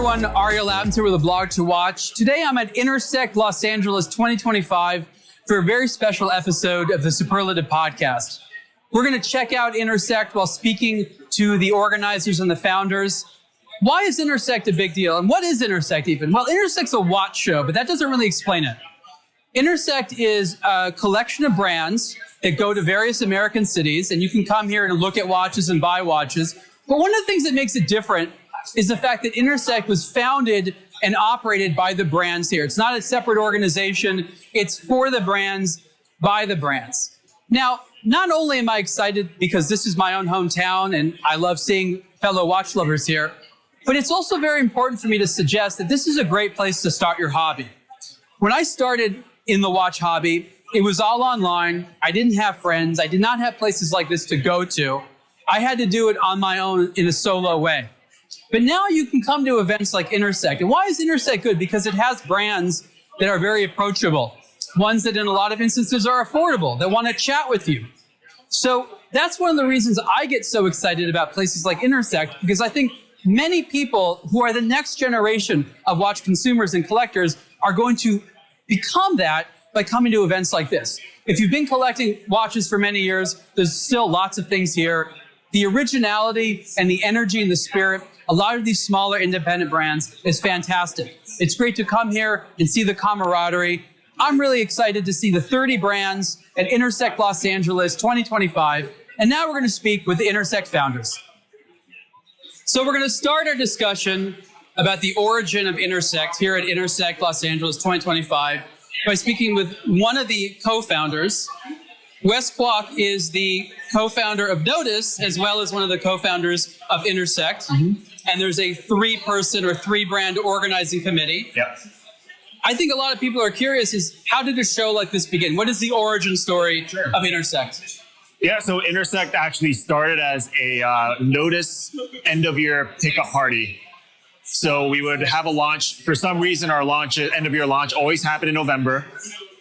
everyone, Ariel Adams here with aBlogtoWatch. Today I'm at Intersect Los Angeles 2025 for a very special episode of the Superlative podcast. We're going to check out Intersect while speaking to the organizers and the founders. Why is Intersect a big deal? And what is Intersect even? Well, Intersect's a watch show, but that doesn't really explain it. Intersect is a collection of brands that go to various American cities, and you can come here and look at watches and buy watches. But one of the things that makes it different is the fact that Intersect was founded and operated by the brands here. It's not a separate organization. It's for the brands, by the brands. Now, not only am I excited because this is my own hometown and I love seeing fellow watch lovers here, but it's also very important for me to suggest that this is a great place to start your hobby. When I started in the watch hobby, it was all online. I didn't have friends. I did not have places like this to go to. I had to do it on my own in a solo way. But now you can come to events like Intersect. And why is Intersect good? Because it has brands that are very approachable, ones that in a lot of instances are affordable, that want to chat with you. So that's one of the reasons I get so excited about places like Intersect, because I think many people who are the next generation of watch consumers and collectors are going to become that by coming to events like this. If you've been collecting watches for many years, there's still lots of things here. The originality and the energy and the spirit, a lot of these smaller independent brands is fantastic. It's great to come here and see the camaraderie. I'm really excited to see the 30 brands at Intersect Los Angeles 2025. And now we're going to speak with the Intersect founders. So we're going to start our discussion about the origin of Intersect here at Intersect Los Angeles 2025 by speaking with one of the co-founders. Wes Kwok is the co-founder of Nodus, as well as one of the co-founders of Intersect. Mm-hmm. And there's a three-person or three-brand organizing committee. Yep. I think a lot of people are curious is, how did a show like this begin? What is the origin story of Intersect? Yeah, so Intersect actually started as a Nodus end-of-year pickup party. So we would have a launch. For some reason, our launch, end-of-year launch, always happened in November.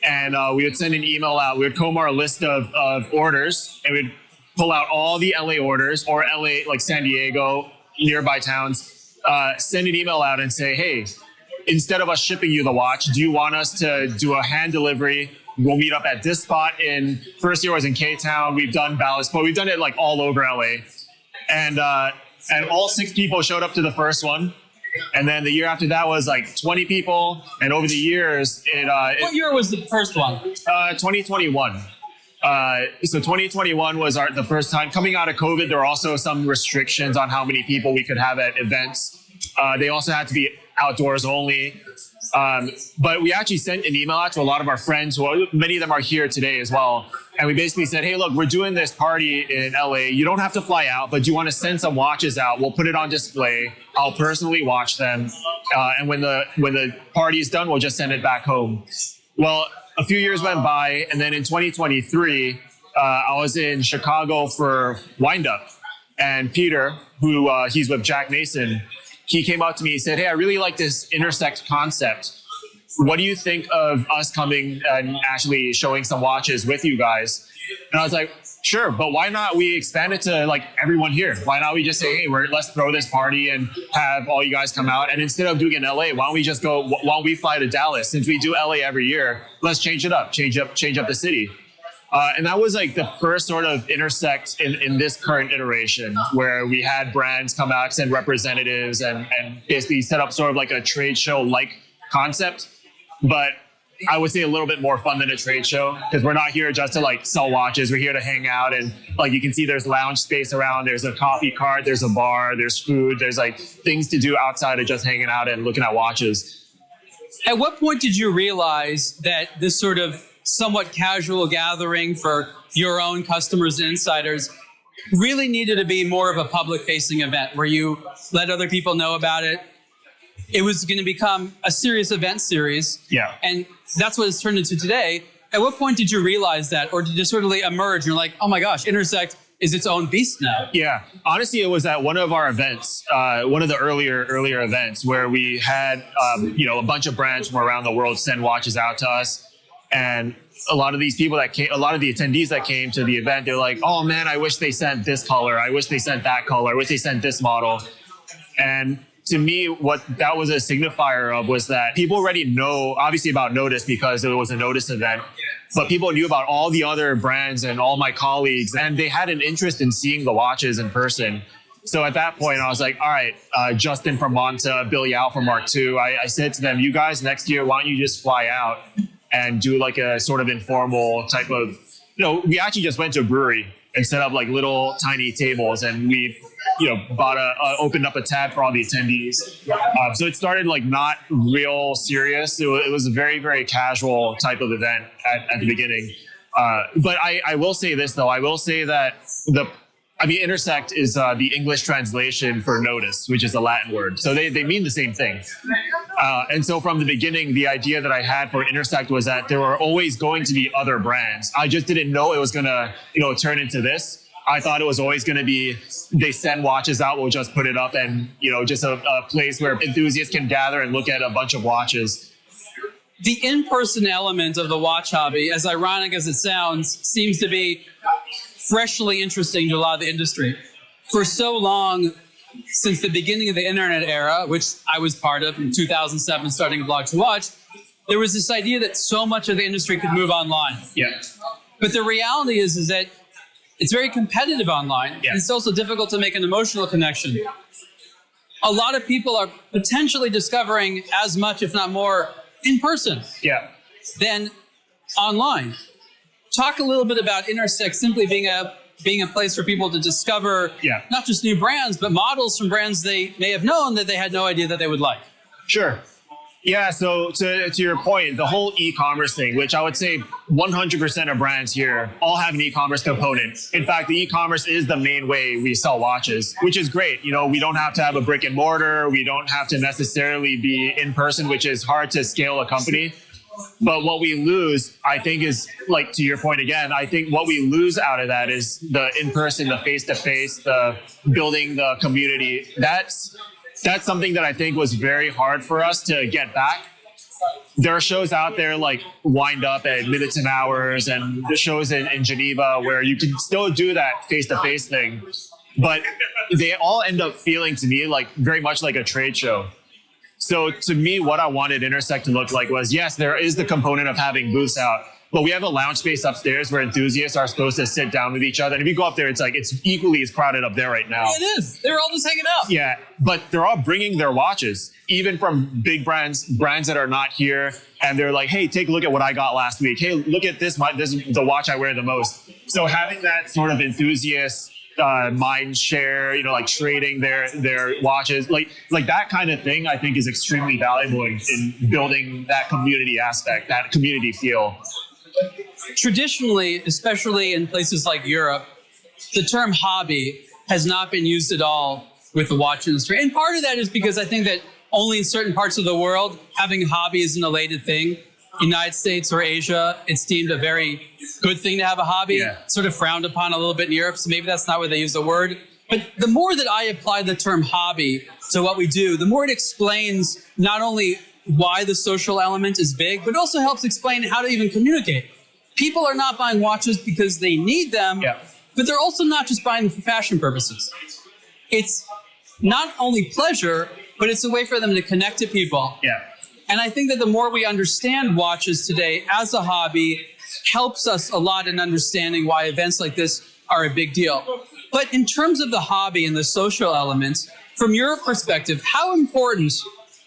And we would send an email out. We would comb our list of orders, and we'd pull out all the LA orders, or LA, like San Diego, nearby towns, send an email out and say, hey, instead of us shipping you the watch, do you want us to do a hand delivery? We'll meet up at this spot. First year was in K-Town. We've done Ballast, but we've done it like all over LA. And all 6 people showed up to the first one. And then the year after that was like 20 people. And over the years, what year was the first one? 2021. So 2021 was the first time. Coming out of COVID, there were also some restrictions on how many people we could have at events. They also had to be outdoors only. But we actually sent an email out to a lot of our friends, many of them are here today as well. And we basically said, hey, look, we're doing this party in LA. You don't have to fly out, but do you want to send some watches out? We'll put it on display. I'll personally watch them. And when the party is done, we'll just send it back home. Well, a few years went by. And then in 2023, I was in Chicago for Wind Up. And Peter, who he's with Jack Mason, he came up to me and said, hey, I really like this Intersect concept. What do you think of us coming and actually showing some watches with you guys? And I was like, sure, but why not we expand it to like everyone here? Why not we just say, hey, let's throw this party and have all you guys come out? And instead of doing it in LA, why don't we fly to Dallas? Since we do LA every year, let's change it up, change up the city. And that was like the first sort of Intersect in this current iteration, where we had brands come out, send representatives, and basically set up sort of like a trade show like concept. But I would say a little bit more fun than a trade show, because we're not here just to like sell watches. We're here to hang out, and like you can see there's lounge space around, there's a coffee cart, there's a bar, there's food, there's like things to do outside of just hanging out and looking at watches. At what point did you realize that this sort of somewhat casual gathering for your own customers and insiders really needed to be more of a public-facing event where you let other people know about it? It was going to become a serious event series. Yeah. And that's what it's turned into today. At what point did you realize that? Or did it sort of like emerge and you're like, oh my gosh, Intersect is its own beast now? Yeah. Honestly, it was at one of our events, one of the earlier events, where we had a bunch of brands from around the world send watches out to us. And a lot of these people that came, a lot of the attendees that came to the event, they're like, oh man, I wish they sent this color. I wish they sent that color. I wish they sent this model. And to me, what that was a signifier of was that people already know, obviously, about Nodus because it was a Nodus event, but people knew about all the other brands and all my colleagues, and they had an interest in seeing the watches in person. So at that point, I was like, all right, Justin from Monta, Bill Yao from Mark II, I said to them, you guys, next year, why don't you just fly out and do like a sort of informal type of, we actually just went to a brewery and set up like little tiny tables, and we, opened up a tab for all the attendees. So it started like not real serious. It was a very, very casual type of event at the beginning. But I will say this though. I will say that Intersect is the English translation for Nodus, which is a Latin word. So they mean the same thing. And so from the beginning, the idea that I had for Intersect was that there were always going to be other brands. I just didn't know it was going to, turn into this. I thought it was always going to be, they send watches out, we'll just put it up and, just a place where enthusiasts can gather and look at a bunch of watches. The in-person element of the watch hobby, as ironic as it sounds, seems to be freshly interesting to a lot of the industry. For so long, since the beginning of the internet era, which I was part of in 2007, starting aBlogtoWatch, there was this idea that so much of the industry could move online. Yeah. But the reality is that it's very competitive online. Yeah. And it's also difficult to make an emotional connection. A lot of people are potentially discovering as much, if not more, in person than online. Talk a little bit about Intersect simply being a place for people to discover not just new brands, but models from brands they may have known that they had no idea that they would like. Sure. Yeah, so to your point, the whole e-commerce thing, which I would say 100% of brands here all have an e-commerce component. In fact, the e-commerce is the main way we sell watches, which is great. We don't have to have a brick and mortar. We don't have to necessarily be in person, which is hard to scale a company. But what we lose, I think, is, like, to your point again, I think what we lose out of that is the in-person, the face-to-face, the building the community. That's something that I think was very hard for us to get back. There are shows out there like Wind Up at Minutes and Hours, and the shows in Geneva where you can still do that face-to-face thing. But they all end up feeling to me like very much like a trade show. So to me, what I wanted Intersect to look like was, yes, there is the component of having booths out, but we have a lounge space upstairs where enthusiasts are supposed to sit down with each other. And if you go up there, it's equally as crowded up there right now. Yeah, it is. They're all just hanging out. Yeah, but they're all bringing their watches, even from big brands that are not here. And they're like, hey, take a look at what I got last week. Hey, look at this. This is the watch I wear the most. So having that sort of enthusiast mind share, like trading their watches, like that kind of thing, I think is extremely valuable in building that community aspect, that community feel. Traditionally, especially in places like Europe, the term hobby has not been used at all with the watch industry. And part of that is because I think that only in certain parts of the world, having a hobby is an elated thing. United States or Asia, it's deemed a very good thing to have a hobby, sort of frowned upon a little bit in Europe. So maybe that's not where they use the word. But the more that I apply the term hobby to what we do, the more it explains not only why the social element is big, but also helps explain how to even communicate. People are not buying watches because they need them, but they're also not just buying them for fashion purposes. It's not only pleasure, but it's a way for them to connect to people. And I think that the more we understand watches today as a hobby helps us a lot in understanding why events like this are a big deal. But in terms of the hobby and the social elements, from your perspective, how important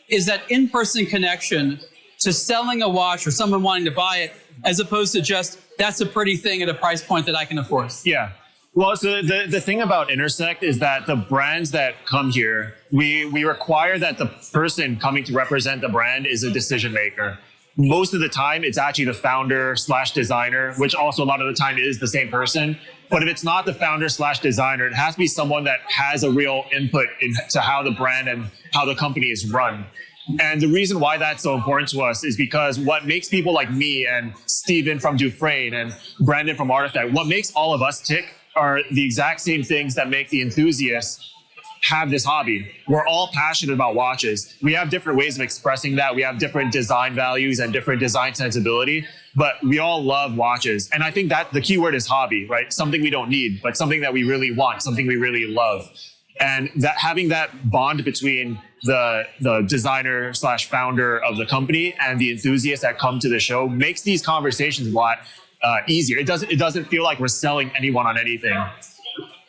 is that in-person connection to selling a watch or someone wanting to buy it, as opposed to just, that's a pretty thing at a price point that I can afford? Yeah. Well, so the thing about Intersect is that the brands that come here, we require that the person coming to represent the brand is a decision maker. Most of the time, it's actually the founder/designer, which also a lot of the time is the same person. But if it's not the founder/designer, it has to be someone that has a real input into how the brand and how the company is run. And the reason why that's so important to us is because what makes people like me and Steven from Dufresne and Brandon from Artifact, what makes all of us tick are the exact same things that make the enthusiasts have this hobby. We're all passionate about watches. We have different ways of expressing that. We have different design values and different design sensibility, but we all love watches. And I think that the key word is hobby, right? Something we don't need, but something that we really want, something we really love. And that having that bond between the designer / founder of the company and the enthusiasts that come to the show makes these conversations a lot easier. It doesn't feel like we're selling anyone on anything.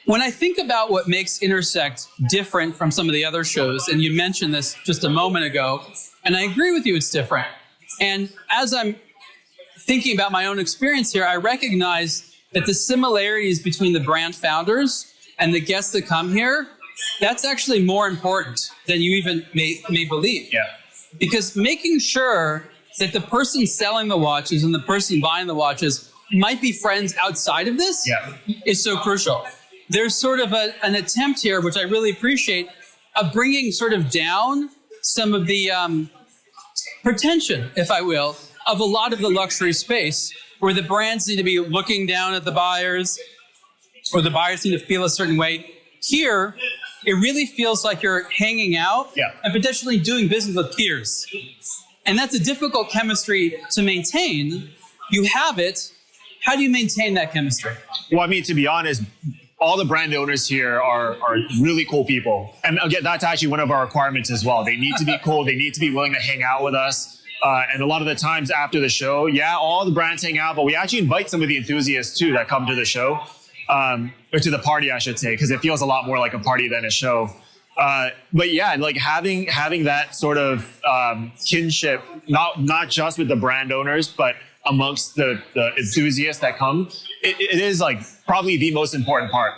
When I think about what makes Intersect different from some of the other shows, and you mentioned this just a moment ago, and I agree with you, it's different. And as I'm thinking about my own experience here, I recognize that the similarities between the brand founders and the guests that come here, that's actually more important than you even may believe. Yeah. Because making sure that the person selling the watches and the person buying the watches might be friends outside of this is so crucial. There's sort of an attempt here, which I really appreciate, of bringing sort of down some of the pretension, if I will, of a lot of the luxury space where the brands need to be looking down at the buyers or the buyers need to feel a certain way. Here, it really feels like you're hanging out and potentially doing business with peers. And that's a difficult chemistry to maintain. You have it. How do you maintain that chemistry? Well, I mean, to be honest, all the brand owners here are really cool people. And again, that's actually one of our requirements as well. They need to be cool. They need to be willing to hang out with us. And a lot of the times after the show, all the brands hang out, but we actually invite some of the enthusiasts too that come to the show, or to the party, I should say, because it feels a lot more like a party than a show. But yeah, like having that sort of kinship, not just with the brand owners, but amongst the enthusiasts that come, it is like probably the most important part.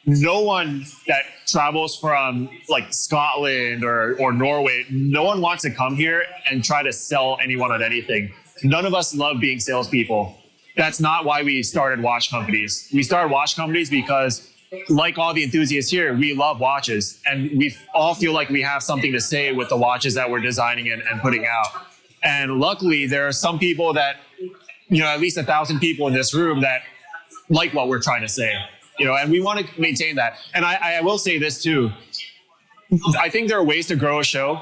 No one that travels from like Scotland or Norway, no one wants to come here and try to sell anyone on anything. None of us love being salespeople. That's not why we started watch companies. We started watch companies because, like all the enthusiasts here, we love watches, and we all feel like we have something to say with the watches that we're designing and putting out. And luckily, there are some people that, at least 1,000 people in this room that like what we're trying to say, and we want to maintain that. And I will say this too. I think there are ways to grow a show.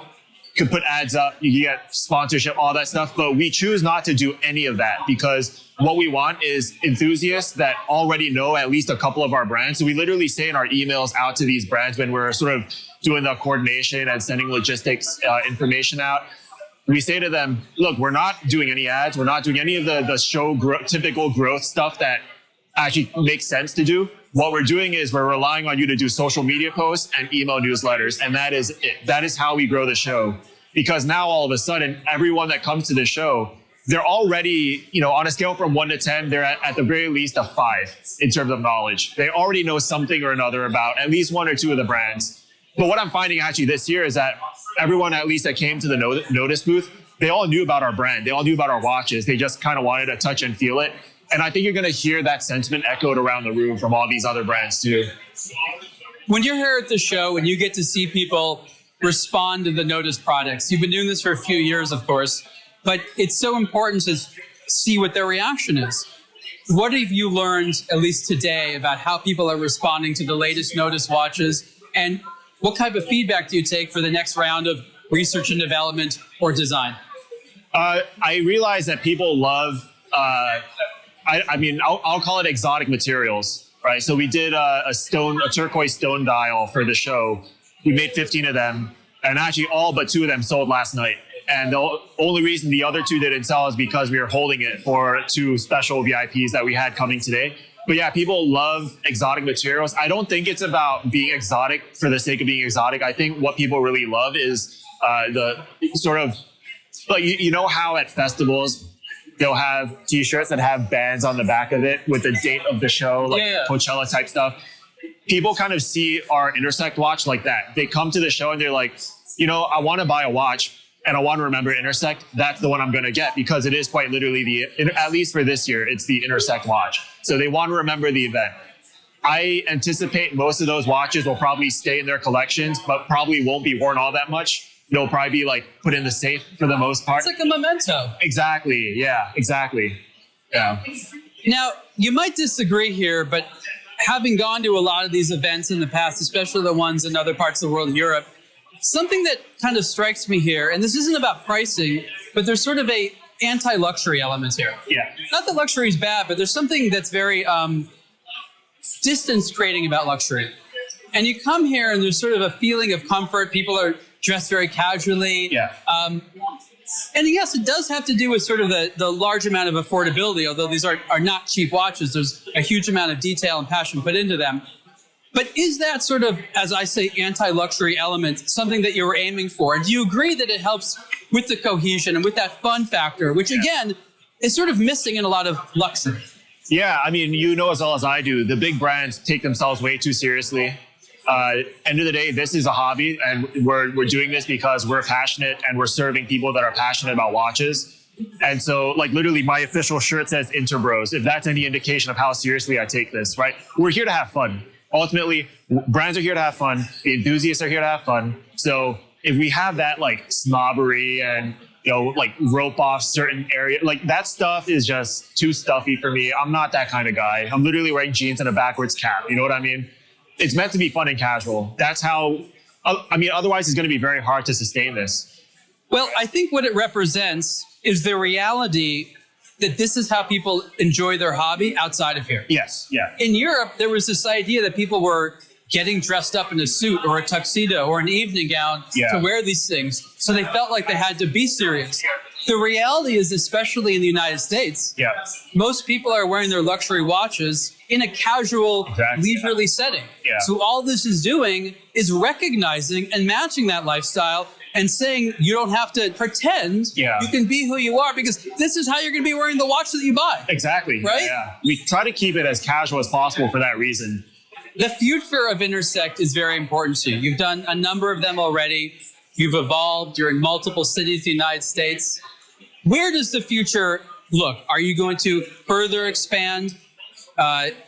You could put ads up, you get sponsorship, all that stuff, but we choose not to do any of that because what we want is enthusiasts that already know at least a couple of our brands. So we literally say in our emails out to these brands when we're sort of doing the coordination and sending logistics information out, we say to them, look, we're not doing any ads. We're not doing any of the show typical growth stuff that actually makes sense to do. What we're doing is we're relying on you to do social media posts and email newsletters. And that is it. That is how we grow the show. Because now all of a sudden, everyone that comes to the show, they're already, on a scale from 1 to 10, they're at the very least a 5 in terms of knowledge. They already know something or another about at least 1 or 2 of the brands. But what I'm finding actually this year is that everyone at least that came to the Nodus booth, they all knew about our brand. They all knew about our watches. They just kind of wanted to touch and feel it. And I think you're going to hear that sentiment echoed around the room from all these other brands too. When you're here at the show and you get to see people respond to the Nodus products, you've been doing this for a few years, of course, but it's so important to see what their reaction is. What have you learned, at least today, about how people are responding to the latest Nodus watches? And what type of feedback do you take for the next round of research and development or design? I realize that people love, I'll call it exotic materials, right? So we did a turquoise stone dial for the show. We made 15 of them, and actually all but 2 of them sold last night. And the only reason the other 2 didn't sell is because we were holding it for 2 special VIPs that we had coming today. But yeah, people love exotic materials. I don't think it's about being exotic for the sake of being exotic. I think what people really love is the sort of, like, how at festivals, they'll have t-shirts that have bands on the back of it with the date of the show, like Coachella type stuff. People kind of see our Intersect watch like that. They come to the show and they're like, I want to buy a watch and I want to remember Intersect. That's the one I'm going to get because it is quite literally at least for this year, it's the Intersect watch. So they want to remember the event. I anticipate most of those watches will probably stay in their collections, but probably won't be worn all that much. They'll probably be like put in the safe for the most part. It's like a memento. Exactly. Yeah, exactly. Yeah. Now, you might disagree here, but having gone to a lot of these events in the past, especially the ones in other parts of the world, Europe, something that kind of strikes me here, and this isn't about pricing, but there's sort of a anti-luxury element here. Yeah. Not that luxury is bad, but there's something that's very distance creating about luxury. And you come here and there's sort of a feeling of comfort. People are dressed very casually. Yeah. And yes, it does have to do with sort of the large amount of affordability, although these are not cheap watches. There's a huge amount of detail and passion put into them. But is that sort of, as I say, anti-luxury element something that you were aiming for? And do you agree that it helps with the cohesion and with that fun factor, which again is sort of missing in a lot of luxury? Yeah, I mean, you know as well as I do, the big brands take themselves way too seriously. End of the day, this is a hobby, and we're doing this because we're passionate and we're serving people that are passionate about watches. And so, like, literally, my official shirt says Interbros, if that's any indication of how seriously I take this, right? We're here to have fun. Ultimately, brands are here to have fun. The enthusiasts are here to have fun. So if we have that, like, snobbery and, you know, like, rope off certain area, like, that stuff is just too stuffy for me. I'm not that kind of guy. I'm literally wearing jeans and a backwards cap. You know what I mean? It's meant to be fun and casual. That's how, I mean, otherwise it's going to be very hard to sustain this. Well, I think what it represents is the reality that this is how people enjoy their hobby outside of here. Yes, yeah. In Europe, there was this idea that people were getting dressed up in a suit or a tuxedo or an evening gown to wear these things. So they felt like they had to be serious. The reality is, especially in the United States, most people are wearing their luxury watches in a casual, leisurely setting. So all this is doing is recognizing and matching that lifestyle and saying you don't have to pretend, you can be who you are, because this is how you're going to be wearing the watch that you buy. Exactly. Right? Yeah. We try to keep it as casual as possible for that reason. The future of Intersect is very important to you. You've done a number of them already. You've evolved. You're in multiple cities in the United States. Where does the future look? Are you going to further expand?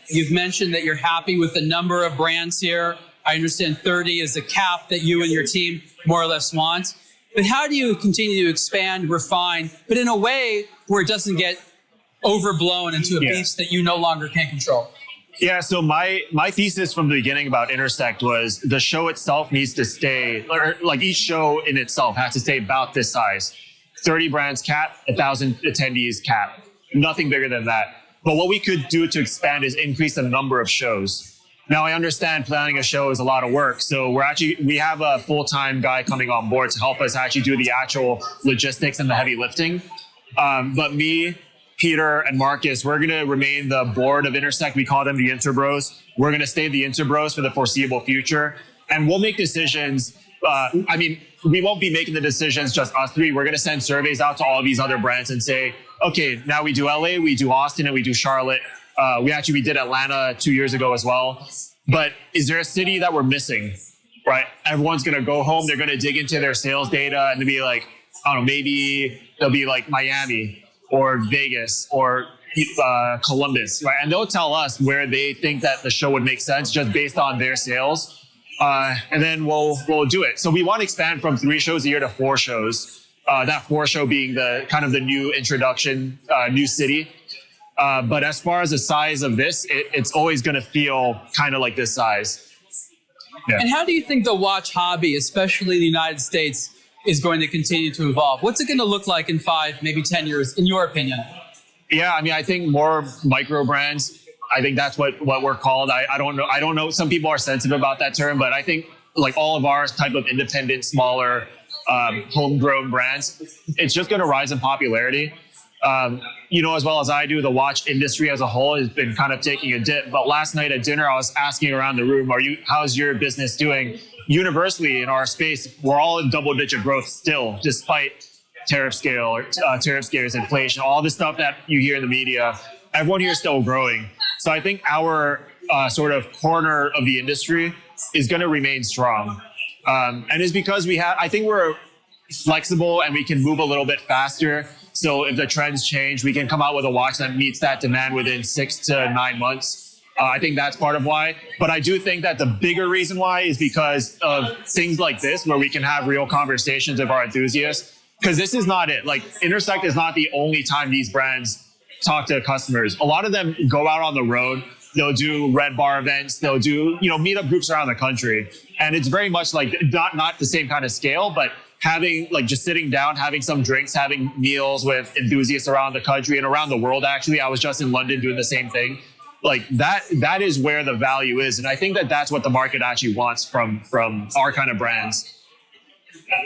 You've mentioned that you're happy with the number of brands here. I understand 30 is the cap that you and your team more or less want. But how do you continue to expand, refine, but in a way where it doesn't get overblown into a beast that you no longer can control? Yeah, so my thesis from the beginning about Intersect was the show itself needs to stay, or like each show in itself has to stay about this size. 30 brands cap, 1,000 attendees cap. Nothing bigger than that. But what we could do to expand is increase the number of shows. Now, I understand planning a show is a lot of work. So we have a full-time guy coming on board to help us actually do the actual logistics and the heavy lifting. But me, Peter, and Marcus, we're going to remain the board of Intersect. We call them the Interbros. We're going to stay the Interbros for the foreseeable future. And we'll make decisions. I mean, we won't be making the decisions just us three. We're going to send surveys out to all these other brands and say, okay, now we do LA, we do Austin, and we do Charlotte. We did Atlanta 2 years ago as well. But is there a city that we're missing, right? Everyone's going to go home. They're going to dig into their sales data and they'll be like, I don't know, maybe they'll be like Miami or Vegas or Columbus, right? And they'll tell us where they think that the show would make sense just based on their sales. And then we'll do it. So we want to expand from 3 shows a year to 4 shows. That 4 show being the kind of the new introduction, new city. But as far as the size of this, it's always going to feel kind of like this size. Yeah. And how do you think the watch hobby, especially in the United States, is going to continue to evolve? What's it going to look like in 5, maybe 10 years, in your opinion? Yeah, I mean, I think more micro brands. I think that's what we're called. I don't know. Some people are sensitive about that term, but I think like all of our type of independent, smaller, homegrown brands, it's just going to rise in popularity. You know, as well as I do, the watch industry as a whole has been kind of taking a dip. But last night at dinner, I was asking around the room, how's your business doing? Universally in our space, we're all in double-digit growth still, despite tariff scares, inflation, all the stuff that you hear in the media. Everyone here is still growing. So I think our sort of corner of the industry is going to remain strong. And it's because I think we're flexible and we can move a little bit faster. So if the trends change, we can come out with a watch that meets that demand within 6 to 9 months. I think that's part of why. But I do think that the bigger reason why is because of things like this, where we can have real conversations with our enthusiasts. Because this is not it. Like, Intersect is not the only time these brands talk to customers. A lot of them go out on the road. They'll do red bar events. They'll do, meetup groups around the country. And it's very much like not the same kind of scale, but having like just sitting down, having some drinks, having meals with enthusiasts around the country and around the world. Actually, I was just in London doing the same thing. like that is where the value is. And I think that that's what the market actually wants from our kind of brands.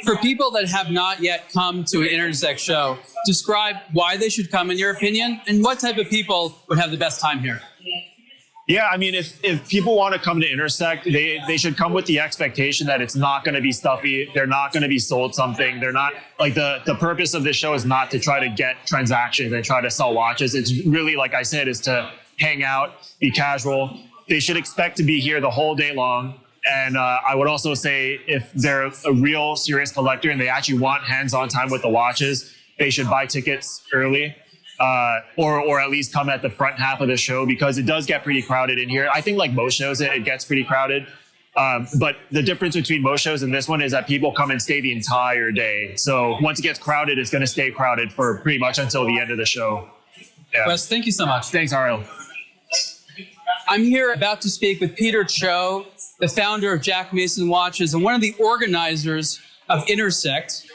For people that have not yet come to an Intersect show, describe why they should come in your opinion, and what type of people would have the best time here. Yeah, I mean, if people want to come to Intersect, they should come with the expectation that it's not going to be stuffy. They're not going to be sold something. They're not like the purpose of this show is not to try to get transactions and try to sell watches. It's really, like I said, is to hang out, be casual. They should expect to be here the whole day long. And I would also say if they're a real serious collector and they actually want hands-on time with the watches, they should buy tickets early. Or at least come at the front half of the show, because it does get pretty crowded in here. I think like most shows, it gets pretty crowded. But the difference between most shows and this one is that people come and stay the entire day. So once it gets crowded, it's going to stay crowded for pretty much until the end of the show. Yeah. Wes, thank you so much. Thanks, Ariel. I'm here about to speak with Peter Cho, the founder of Jack Mason Watches and one of the organizers of Intersect.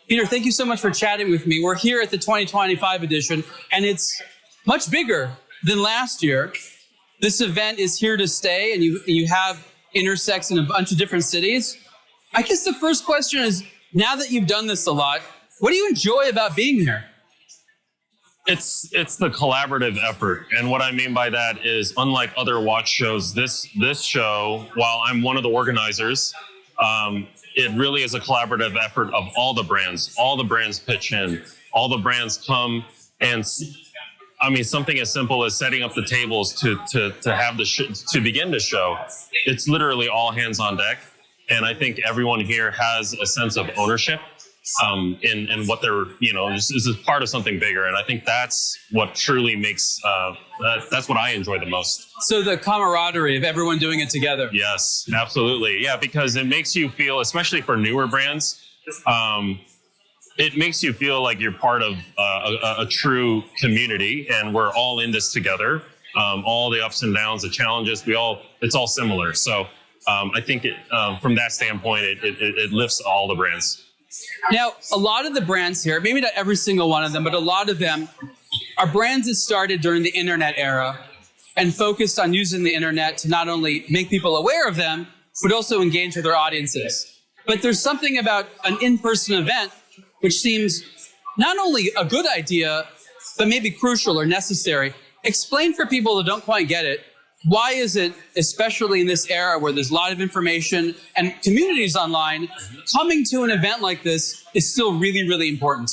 Peter, thank you so much for chatting with me. We're here at the 2025 edition, and it's much bigger than last year. This event is here to stay, and you have Intersects in a bunch of different cities. I guess the first question is, now that you've done this a lot, what do you enjoy about being here? It's the collaborative effort. And what I mean by that is, unlike other watch shows, this show, while I'm one of the organizers, it really is a collaborative effort of all the brands. All the brands pitch in. All the brands come, and I mean, something as simple as setting up the tables to have to begin the show. It's literally all hands on deck, and I think everyone here has a sense of ownership in what they're, this is part of something bigger, and I think that's what truly makes that's what I enjoy the most. So the camaraderie of everyone doing it together. Yes, absolutely. Yeah, because it makes you feel, especially for newer brands, it makes you feel like you're part of a true community, and we're all in this together. All the ups and downs, the challenges, it's all similar. So I think from that standpoint, it lifts all the brands. Now, a lot of the brands here, maybe not every single one of them, but a lot of them are brands that started during the internet era and focused on using the internet to not only make people aware of them, but also engage with their audiences. But there's something about an in-person event which seems not only a good idea, but maybe crucial or necessary. Explain for people that don't quite get it, why is it, especially in this era where there's a lot of information and communities online, coming to an event like this is still really, really important?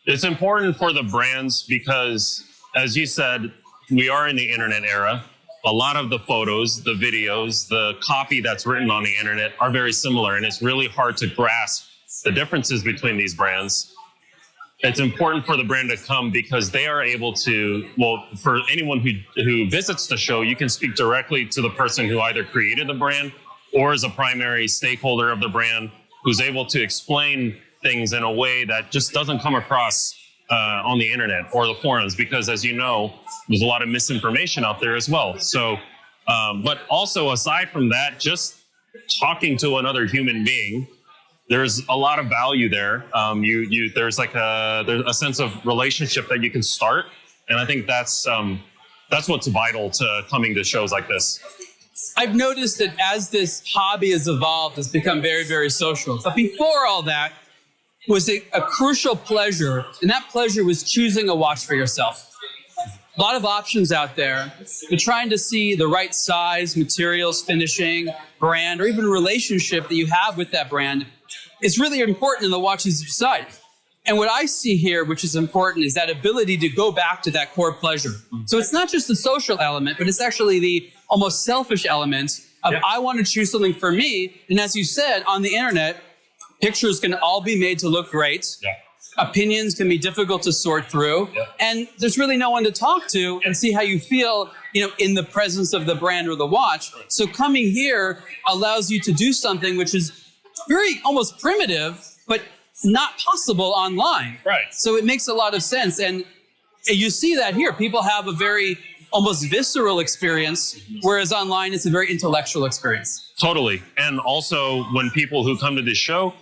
It's important for the brands because, as you said, we are in the internet era. A lot of the photos, the videos, the copy that's written on the internet are very similar, and it's really hard to grasp the differences between these brands. It's important for the brand to come because they are able to, for anyone who visits the show, you can speak directly to the person who either created the brand or is a primary stakeholder of the brand, who's able to explain things in a way that just doesn't come across on the internet or the forums, because as you know, there's a lot of misinformation out there as well. So, but also aside from that, just talking to another human being, there's a lot of value there. There's a sense of relationship that you can start, and I think that's what's vital to coming to shows like this. I've noticed that as this hobby has evolved, it's become very, very social. But before all that was a crucial pleasure, and that pleasure was choosing a watch for yourself. A lot of options out there, but trying to see the right size, materials, finishing, brand, or even relationship that you have with that brand is really important in the watches side. And what I see here, which is important, is that ability to go back to that core pleasure. So it's not just the social element, but it's actually the almost selfish element of I want to choose something for me. And as you said, on the internet, pictures can all be made to look great. Yeah. Opinions can be difficult to sort through. Yeah. And there's really no one to talk to and see how you feel, in the presence of the brand or the watch. So coming here allows you to do something which is very almost primitive, but not possible online. Right. So it makes a lot of sense. And you see that here. People have a very almost visceral experience, whereas online it's a very intellectual experience. Totally. And also when people who come to this show,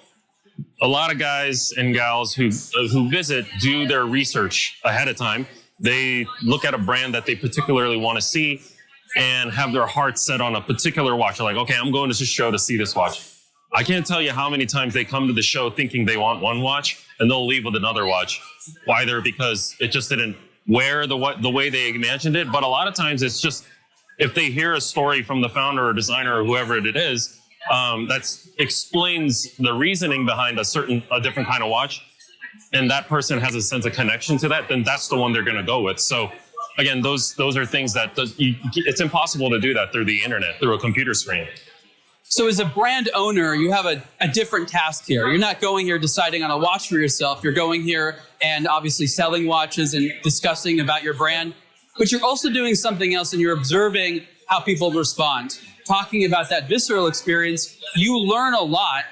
a lot of guys and gals who visit do their research ahead of time. They look at a brand that they particularly want to see. and have their heart set on a particular watch. They're like, okay, I'm going to this show to see this watch. I can't tell you how many times they come to the show thinking they want one watch and they'll leave with another watch. Either because it just didn't wear the way they imagined it, but a lot of times it's just if they hear a story from the founder or designer or whoever it is, that explains the reasoning behind a different kind of watch, and that person has a sense of connection to that, then that's the one they're going to go with. So again, those are things that it's impossible to do that through the internet, through a computer screen. So as a brand owner, you have a different task here. You're not going here deciding on a watch for yourself. You're going here and obviously selling watches and discussing about your brand. But you're also doing something else, and you're observing how people respond. Talking about that visceral experience, you learn a lot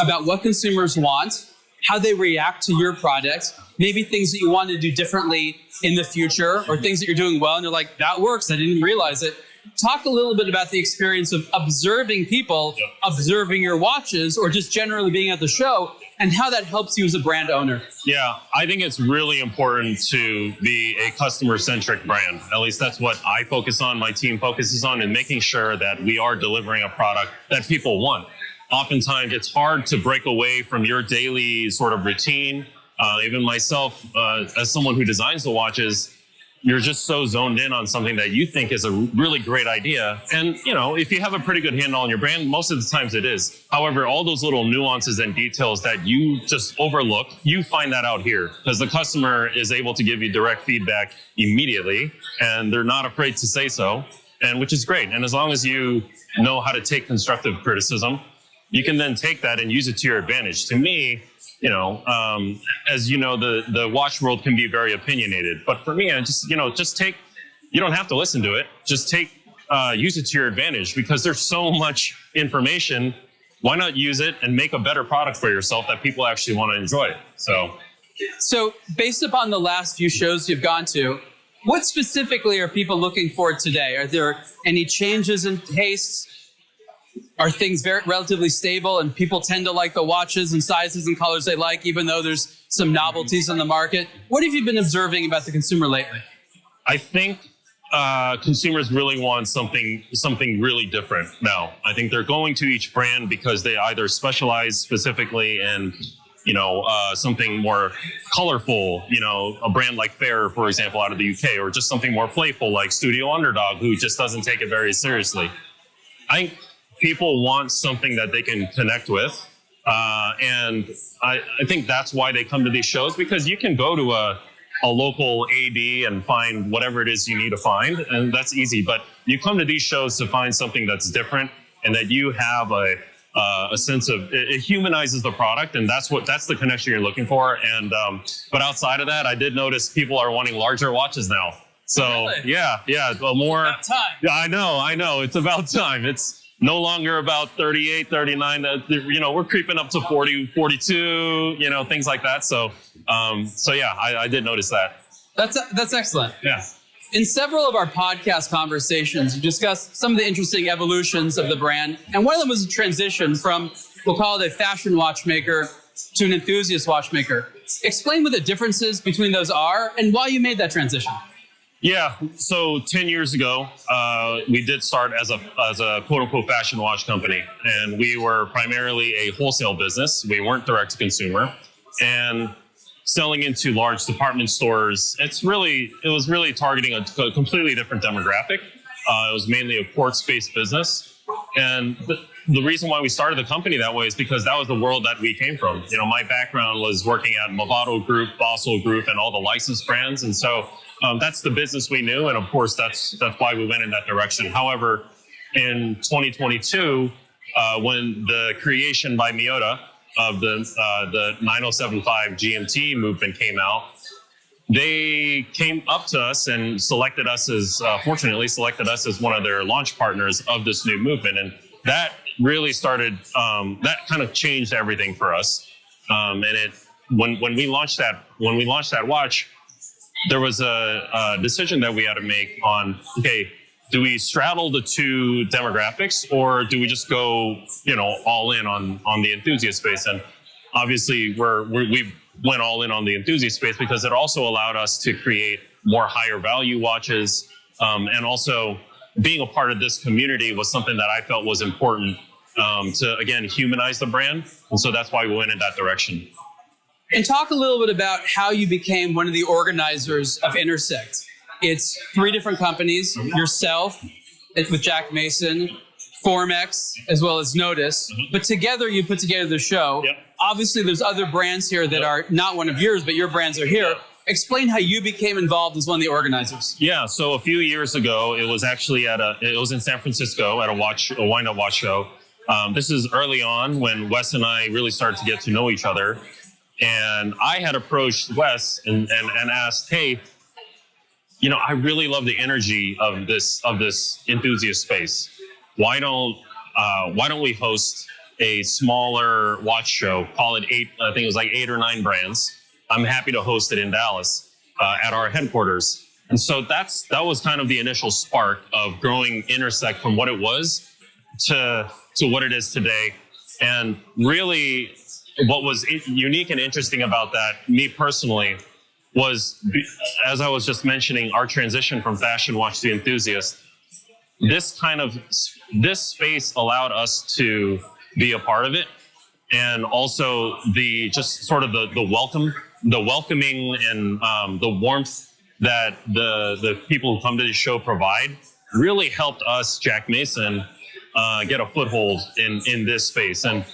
about what consumers want, how they react to your product, maybe things that you want to do differently in the future, or things that you're doing well and you're like, that works, I didn't realize it. Talk a little bit about the experience of observing people, observing your watches, or just generally being at the show, and how that helps you as a brand owner. Yeah, I think it's really important to be a customer-centric brand. At least that's what I focus on, my team focuses on, and making sure that we are delivering a product that people want. Oftentimes, it's hard to break away from your daily sort of routine. Even myself, as someone who designs the watches, you're just so zoned in on something that you think is a really great idea. And, if you have a pretty good handle on your brand, most of the times it is. However, all those little nuances and details that you just overlook, you find that out here because the customer is able to give you direct feedback immediately, and they're not afraid to say so, and which is great. And as long as you know how to take constructive criticism, you can then take that and use it to your advantage. To me, as you know, the watch world can be very opinionated. But for me, I just take, you don't have to listen to it. Just use it to your advantage because there's so much information. Why not use it and make a better product for yourself that people actually want to enjoy? So based upon the last few shows you've gone to, what specifically are people looking for today? Are there any changes in tastes? Are things relatively stable and people tend to like the watches and sizes and colors they like, even though there's some novelties on the market? What have you been observing about the consumer lately? I think consumers really want something really different now. I think they're going to each brand because they either specialize specifically in, something more colorful, a brand like Fair, for example, out of the UK, or just something more playful like Studio Underdog, who just doesn't take it very seriously. I think people want something that they can connect with. And I think that's why they come to these shows, because you can go to a local AD and find whatever it is you need to find, and that's easy. But you come to these shows to find something that's different and that you have a sense of, it humanizes the product, and that's the connection you're looking for. And but outside of that, I did notice people are wanting larger watches now. So really? yeah, well, more. About time. Yeah, I know. It's about time. It's no longer about 38, 39. We're creeping up to 40, 42. Things like that. So yeah, I did notice that. That's excellent. Yeah. In several of our podcast conversations, you discussed some of the interesting evolutions of the brand, and one of them was a transition from, we'll call it a fashion watchmaker to an enthusiast watchmaker. Explain what the differences between those are and why you made that transition. Yeah, so 10 years ago, we did start as a quote-unquote fashion watch company, and we were primarily a wholesale business. We weren't direct-to-consumer, and selling into large department stores, it was really targeting a completely different demographic. It was mainly a quartz-based business, and the reason why we started the company that way is because that was the world that we came from. My background was working at Movado Group, Fossil Group, and all the licensed brands, and so that's the business we knew, and of course that's why we went in that direction. However, in 2022, when the creation by Miyota of the 9075 GMT movement came out, they came up to us and fortunately selected us as one of their launch partners of this new movement, and that really started. That kind of changed everything for us. And when we launched that watch, there was a decision that we had to make on, okay, do we straddle the two demographics, or do we just go, all in on the enthusiast space? And obviously we went all in on the enthusiast space because it also allowed us to create more higher value watches, and also being a part of this community was something that I felt was important to, again, humanize the brand. And so that's why we went in that direction. And talk a little bit about how you became one of the organizers of Intersect. It's 3 different companies, yourself, with Jack Mason, Formex, as well as Nodus. But together you put together the show. Yep. Obviously, there's other brands here that are not one of yours, but your brands are here. Explain how you became involved as one of the organizers. Yeah, so a few years ago, it was actually it was in San Francisco at a wind-up watch show. This is early on when Wes and I really started to get to know each other. And I had approached Wes and asked, hey, you know, I really love the energy of this enthusiast space. Why don't we host a smaller watch show? Call it 8. I think it was like 8 or 9 brands. I'm happy to host it in Dallas at our headquarters. And so that was kind of the initial spark of growing Intersect from what it was to what it is today. And really, what was unique and interesting about that, me personally, was, as I was just mentioning, our transition from fashion watch to enthusiast. This space allowed us to be a part of it, and also the welcoming and the warmth that the people who come to the show provide really helped us, Jack Mason, get a foothold in this space. And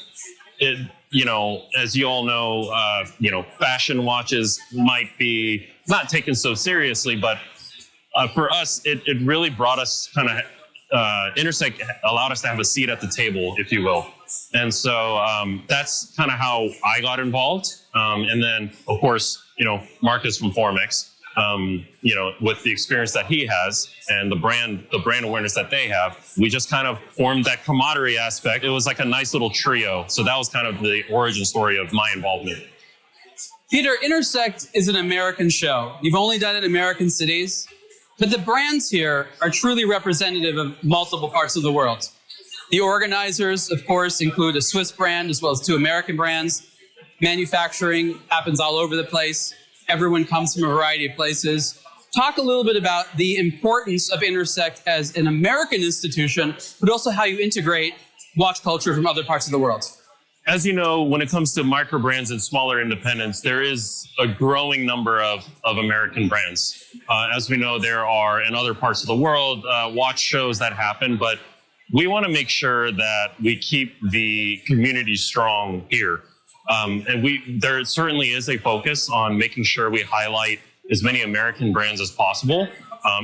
it, you know, as you all know, fashion watches might be not taken so seriously, but for us, it really brought us kind of, Intersect allowed us to have a seat at the table, if you will. And so that's kind of how I got involved. And then, of course, you know, Marcus from Formex, you know, with the experience that he has and the brand awareness that they have, we just kind of formed that camaraderie aspect. It was like a nice little trio. So that was kind of the origin story of my involvement. Peter, Intersect is an American show. You've only done it in American cities, but the brands here are truly representative of multiple parts of the world. The organizers, of course, include a Swiss brand as well as 2 American brands. Manufacturing happens all over the place. Everyone comes from a variety of places. Talk a little bit about the importance of Intersect as an American institution, but also how you integrate watch culture from other parts of the world. As you know, when it comes to microbrands and smaller independents, there is a growing number of American brands. As we know, there are in other parts of the world watch shows that happen, but we want to make sure that we keep the community strong here. And there certainly is a focus on making sure we highlight as many American brands as possible.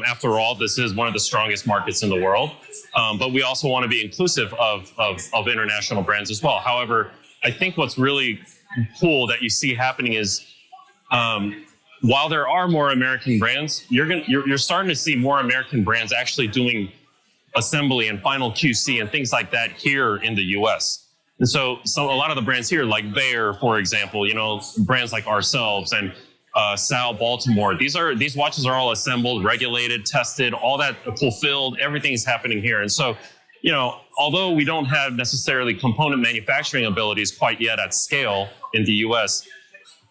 After all, this is one of the strongest markets in the world. But we also want to be inclusive of international brands as well. However, I think what's really cool that you see happening is while there are more American brands, you're starting to see more American brands actually doing assembly and final QC and things like that here in the US. And so a lot of the brands here, like Bayer, for example, you know, brands like ourselves and Sal Baltimore, these watches are all assembled, regulated, tested, all that fulfilled, everything's happening here. And so, you know, although we don't have necessarily component manufacturing abilities quite yet at scale in the US,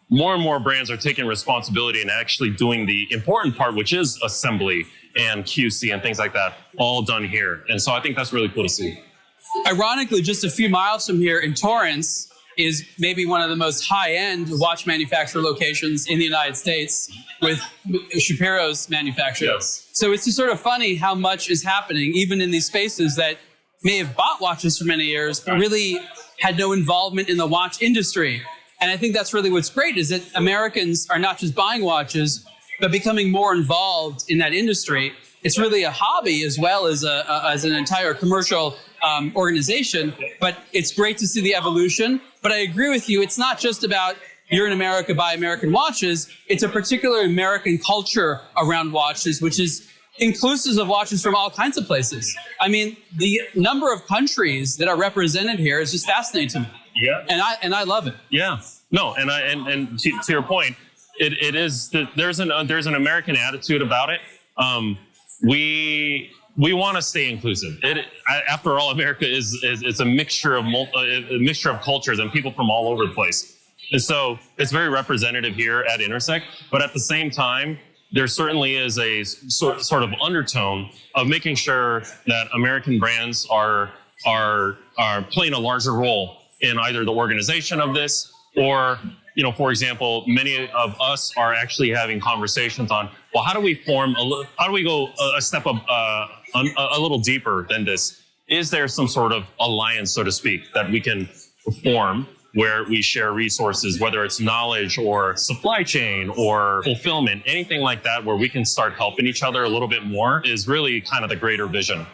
more and more brands are taking responsibility and actually doing the important part, which is assembly and QC and things like that, all done here. And so I think that's really cool to see. Ironically, just a few miles from here in Torrance is maybe one of the most high-end watch manufacturer locations in the United States with Shapiro's manufacturing. Yes. So it's just sort of funny how much is happening even in these spaces that may have bought watches for many years, but really had no involvement in the watch industry. And I think that's really what's great is that Americans are not just buying watches, but becoming more involved in that industry. It's really a hobby as well as an entire commercial organization, but it's great to see the evolution. But I agree with you, it's not just about you're in America, buy American watches. It's a particular American culture around watches, which is inclusive of watches from all kinds of places. I mean, the number of countries that are represented here is just fascinating to me. Yeah. And I love it. Yeah. No, and to your point, it is there's an American attitude about it. We want to stay inclusive. After all, America is a mixture of cultures and people from all over the place. And so it's very representative here at Intersect. But at the same time, there certainly is a sort of undertone of making sure that American brands are playing a larger role in either the organization of this or, for example, many of us are actually having conversations on, well, how do we go a step up, a little deeper than this? Is there some sort of alliance, so to speak, that we can form where we share resources, whether it's knowledge or supply chain or fulfillment, anything like that, where we can start helping each other a little bit more is really kind of the greater vision.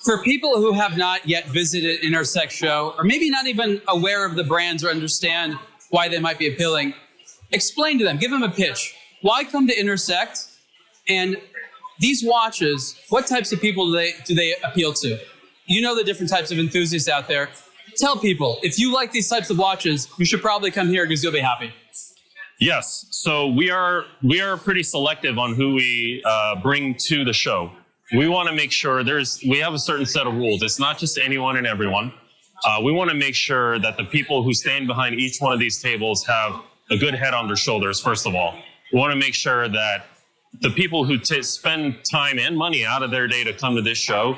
For people who have not yet visited Intersect Show, or maybe not even aware of the brands or understand why they might be appealing, explain to them, give them a pitch. Why come to Intersect? And these watches, what types of people do they appeal to? You know the different types of enthusiasts out there. Tell people, if you like these types of watches, you should probably come here because you'll be happy. Yes. So we are pretty selective on who we bring to the show. We want to make sure we have a certain set of rules. It's not just anyone and everyone. We want to make sure that the people who stand behind each one of these tables have a good head on their shoulders, first of all. We want to make sure that the people who spend time and money out of their day to come to this show,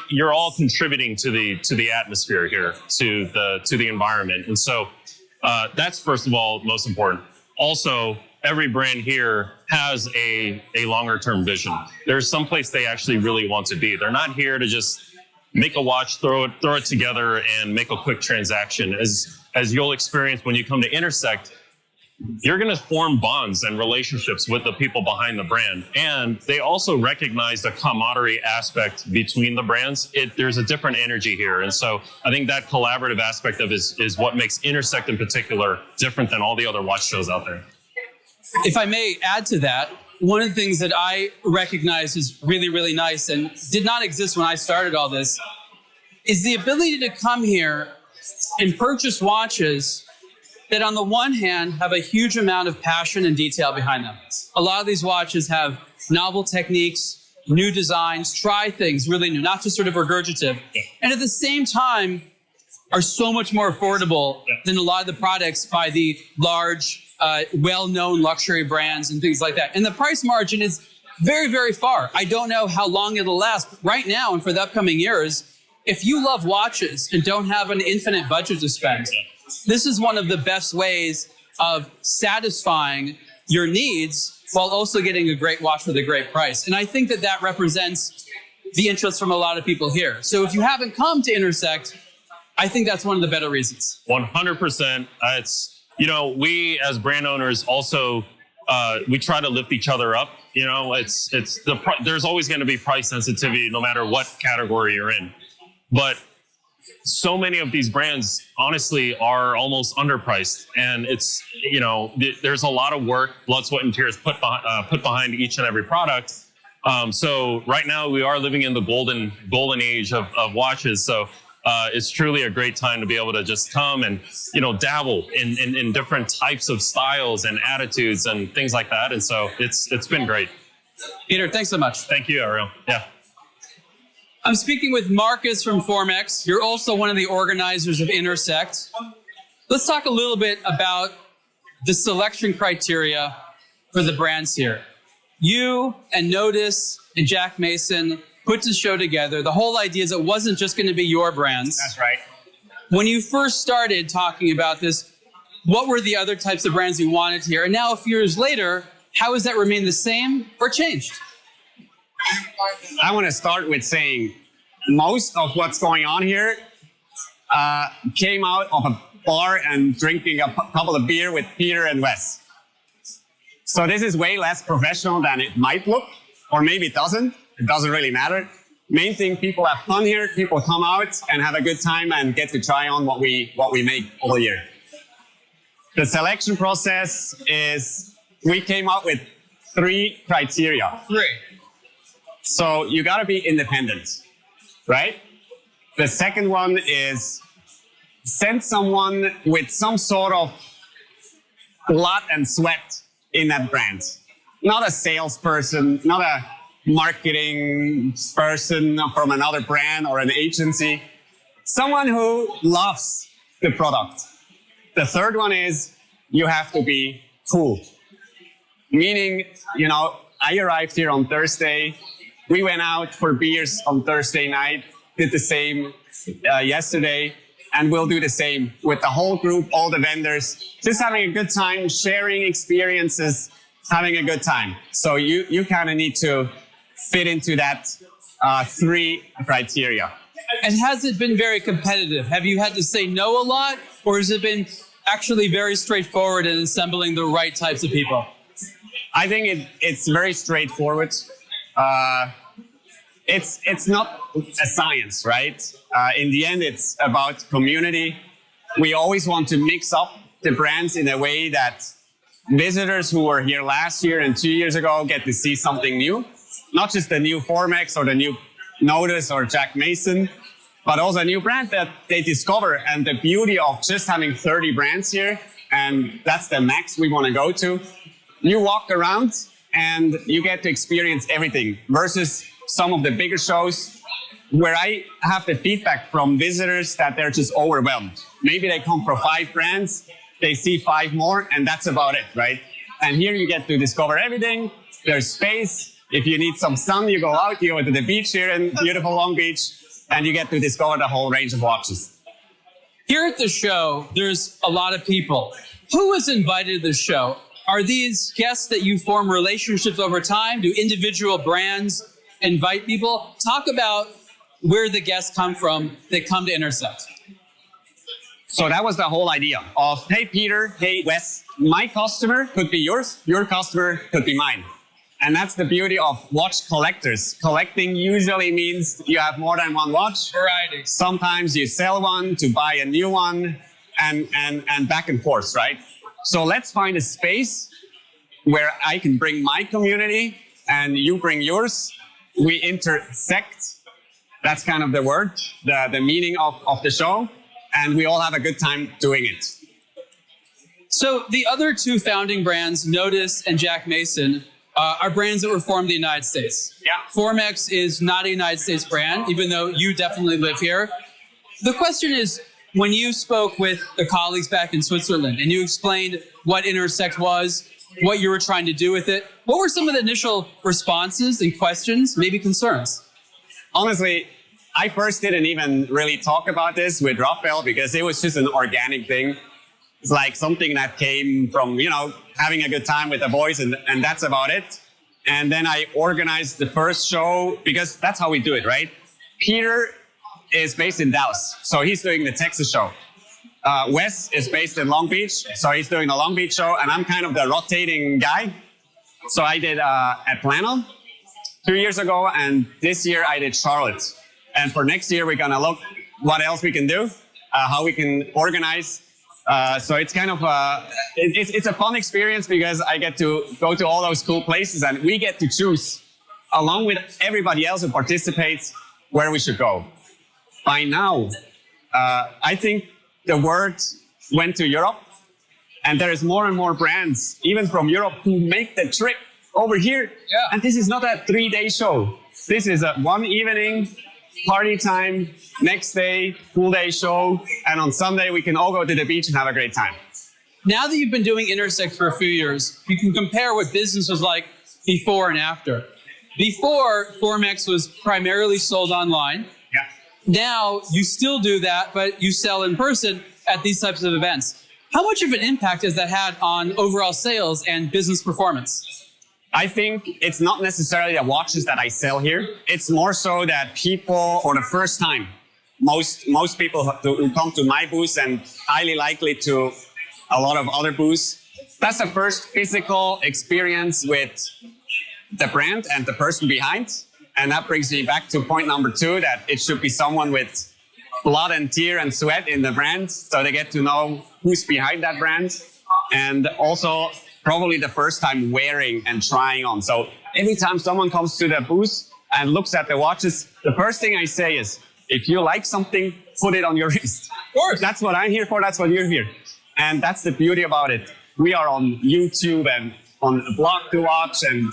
you're all contributing to the atmosphere here, to the environment. And so that's, first of all, most important. Also, every brand here has a longer term vision. There's someplace they actually really want to be. They're not here to just make a watch, throw it together and make a quick transaction. As you'll experience when you come to Intersect, you're going to form bonds and relationships with the people behind the brand. And they also recognize the camaraderie aspect between the brands. There's a different energy here. And so I think that collaborative aspect of is what makes Intersect in particular different than all the other watch shows out there. If I may add to that, one of the things that I recognize is really, really nice and did not exist when I started all this is the ability to come here and purchase watches that on the one hand have a huge amount of passion and detail behind them. A lot of these watches have novel techniques, new designs, try things really new, not just sort of regurgitative. And at the same time are so much more affordable than a lot of the products by the large, well-known luxury brands and things like that. And the price margin is very, very far. I don't know how long it'll last. Right now and for the upcoming years, if you love watches and don't have an infinite budget to spend, this is one of the best ways of satisfying your needs while also getting a great watch with a great price. And I think that represents the interest from a lot of people here. So if you haven't come to Intersect, I think that's one of the better reasons. 100%. We as brand owners also, we try to lift each other up. There's always going to be price sensitivity no matter what category you're in. But so many of these brands, honestly, are almost underpriced. And it's, there's a lot of work, blood, sweat, and tears put behind each and every product. So right now we are living in the golden age of watches. So it's truly a great time to be able to just come and, dabble in different types of styles and attitudes and things like that. And so it's been great. Peter, thanks so much. Thank you, Ariel. Yeah. I'm speaking with Marcus from Formex. You're also one of the organizers of Intersect. Let's talk a little bit about the selection criteria for the brands here. You and Nodus and Jack Mason put the show together. The whole idea is it wasn't just going to be your brands. That's right. When you first started talking about this, what were the other types of brands you wanted here? And now a few years later, how has that remained the same or changed? I want to start with saying most of what's going on here came out of a bar and drinking a couple of beer with Peter and Wes. So this is way less professional than it might look, or maybe it doesn't. It doesn't really matter. Main thing, people have fun here. People come out and have a good time and get to try on what we make all year. The selection process is, we came up with 3 criteria. 3. So you got to be independent, right? The second one is send someone with some sort of blood and sweat in that brand. Not a salesperson, not a marketing person from another brand or an agency. Someone who loves the product. The third one is you have to be cool. Meaning, I arrived here on Thursday. We went out for beers on Thursday night, did the same yesterday, and we'll do the same with the whole group, all the vendors, just having a good time, sharing experiences, having a good time. So you kind of need to fit into that 3 criteria. And has it been very competitive? Have you had to say no a lot, or has it been actually very straightforward in assembling the right types of people? I think it's very straightforward. It's not a science, right? In the end, it's about community. We always want to mix up the brands in a way that visitors who were here last year and 2 years ago get to see something new. Not just the new Formex or the new Nodus or Jack Mason, but also a new brand that they discover. And the beauty of just having 30 brands here, and that's the max we want to go to. You walk around and you get to experience everything versus some of the bigger shows where I have the feedback from visitors that they're just overwhelmed. Maybe they come for 5 brands, they see 5 more, and that's about it, right? And here you get to discover everything. There's space. If you need some sun, you go out, you go to the beach here in beautiful Long Beach, and you get to discover the whole range of watches. Here at the show, there's a lot of people. Who was invited to the show? Are these guests that you form relationships over time? Do individual brands invite people? Talk about where the guests come from that come to Intersect. So that was the whole idea of, hey, Peter, hey, Wes, my customer could be yours, your customer could be mine. And that's the beauty of watch collectors. Collecting usually means you have more than one watch. Variety. Sometimes you sell one to buy a new one and back and forth, right? So let's find a space where I can bring my community and you bring yours. We intersect. That's kind of the word, the meaning of the show. And we all have a good time doing it. So the other 2 founding brands, Nodus and Jack Mason, are brands that were formed in the United States. Yeah. Formex is not a United States brand, even though you definitely live here. The question is, when you spoke with the colleagues back in Switzerland and you explained what Intersect was, what you were trying to do with it, what were some of the initial responses and questions, maybe concerns? Honestly, I first didn't even really talk about this with Raphael because it was just an organic thing. It's like something that came from, having a good time with the boys and that's about it. And then I organized the first show because that's how we do it, right? Peter is based in Dallas, so he's doing the Texas show. Wes is based in Long Beach, so he's doing the Long Beach show, and I'm kind of the rotating guy. So I did Atlanta 2 years ago, and this year I did Charlotte. And for next year, we're gonna look what else we can do, how we can organize. So it's kind of it's a fun experience because I get to go to all those cool places, and we get to choose, along with everybody else who participates, where we should go. By now, I think the word went to Europe, and there is more and more brands, even from Europe, who make the trip over here. Yeah. And this is not a 3-day show. This is a 1 evening, party time, next day, full day show, and on Sunday we can all go to the beach and have a great time. Now that you've been doing Intersect for a few years, you can compare what business was like before and after. Before, Formex was primarily sold online. Yeah. Now you still do that, but you sell in person at these types of events. How much of an impact has that had on overall sales and business performance? I think it's not necessarily the watches that I sell here. It's more so that people, for the first time, most people who come to my booth and highly likely to a lot of other booths, that's the first physical experience with the brand and the person behind. And that brings me back to point number 2, that it should be someone with blood and tear and sweat in the brand, so they get to know who's behind that brand. And also, probably the first time wearing and trying on. So every time someone comes to the booth and looks at the watches, the first thing I say is, if you like something, put it on your wrist. Of course. That's what I'm here for. That's what you're here. And that's the beauty about it. We are on YouTube and on aBlogtoWatch and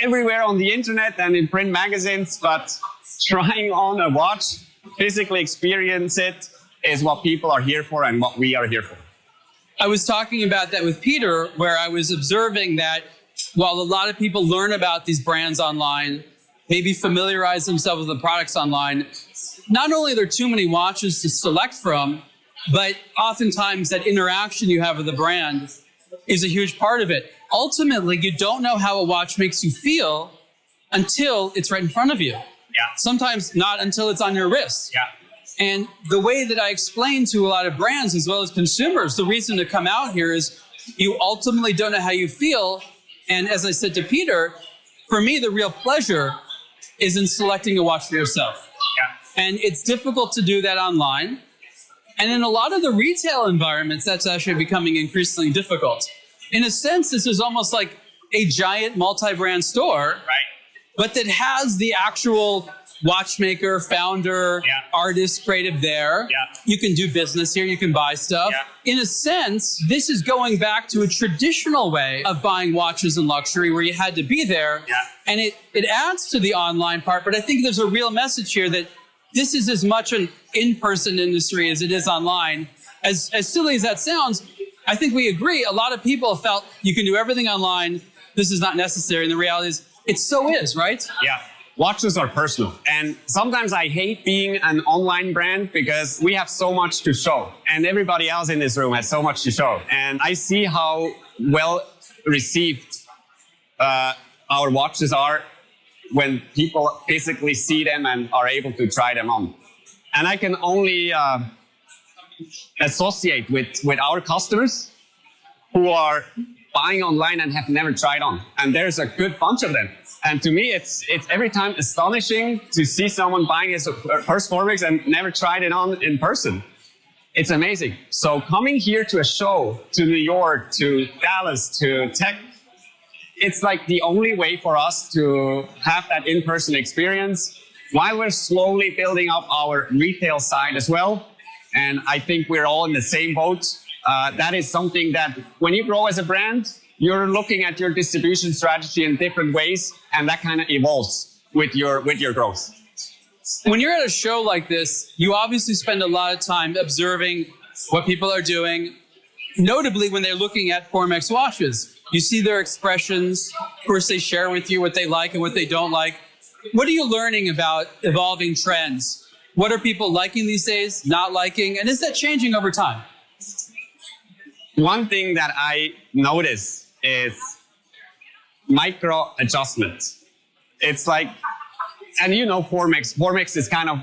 everywhere on the internet and in print magazines, but trying on a watch, physically experience it, is what people are here for and what we are here for. I was talking about that with Peter, where I was observing that while a lot of people learn about these brands online, maybe familiarize themselves with the products online, not only are there too many watches to select from, but oftentimes that interaction you have with the brand is a huge part of it. Ultimately, you don't know how a watch makes you feel until it's right in front of you. Yeah. Sometimes not until it's on your wrist. Yeah. And the way that I explain to a lot of brands as well as consumers, the reason to come out here is you ultimately don't know how you feel. And as I said to Peter, for me, the real pleasure is in selecting a watch for yourself. Yeah. And it's difficult to do that online. And in a lot of the retail environments, that's actually becoming increasingly difficult. In a sense, this is almost like a giant multi-brand store, Right. but that has the actual watchmaker, founder, Yeah. artist, creative there. Yeah. You can do business here. You can buy stuff. Yeah. In a sense, this is going back to a traditional way of buying watches and luxury where you had to be there. Yeah. And it adds to the online part, but I think there's a real message here that this is as much an in-person industry as it is online. As silly as that sounds, I think we agree. A lot of people felt you can do everything online. This is not necessary. And the reality is, it so is, right? Yeah. Watches are personal. And sometimes I hate being an online brand because we have so much to show. And everybody else in this room has so much to show. And I see how well received our watches are when people physically see them and are able to try them on. And I can only associate with our customers who are buying online and have never tried on. And there's a good bunch of them. And to me, it's every time astonishing to see someone buying his first Formex and never tried it on in person. It's amazing. So coming here to a show, to New York, to Dallas, to Tech, it's like the only way for us to have that in-person experience while we're slowly building up our retail side as well. And I think we're all in the same boat. That is something that when you grow as a brand, you're looking at your distribution strategy in different ways, and that kind of evolves with your growth. When you're at a show like this, you obviously spend a lot of time observing what people are doing, notably when they're looking at Formex watches. You see their expressions. Of course, they share with you what they like and what they don't like. What are you learning about evolving trends? What are people liking these days, not liking? And is that changing over time? One thing that I notice is micro adjustment. It's like, and you know Formex is kind of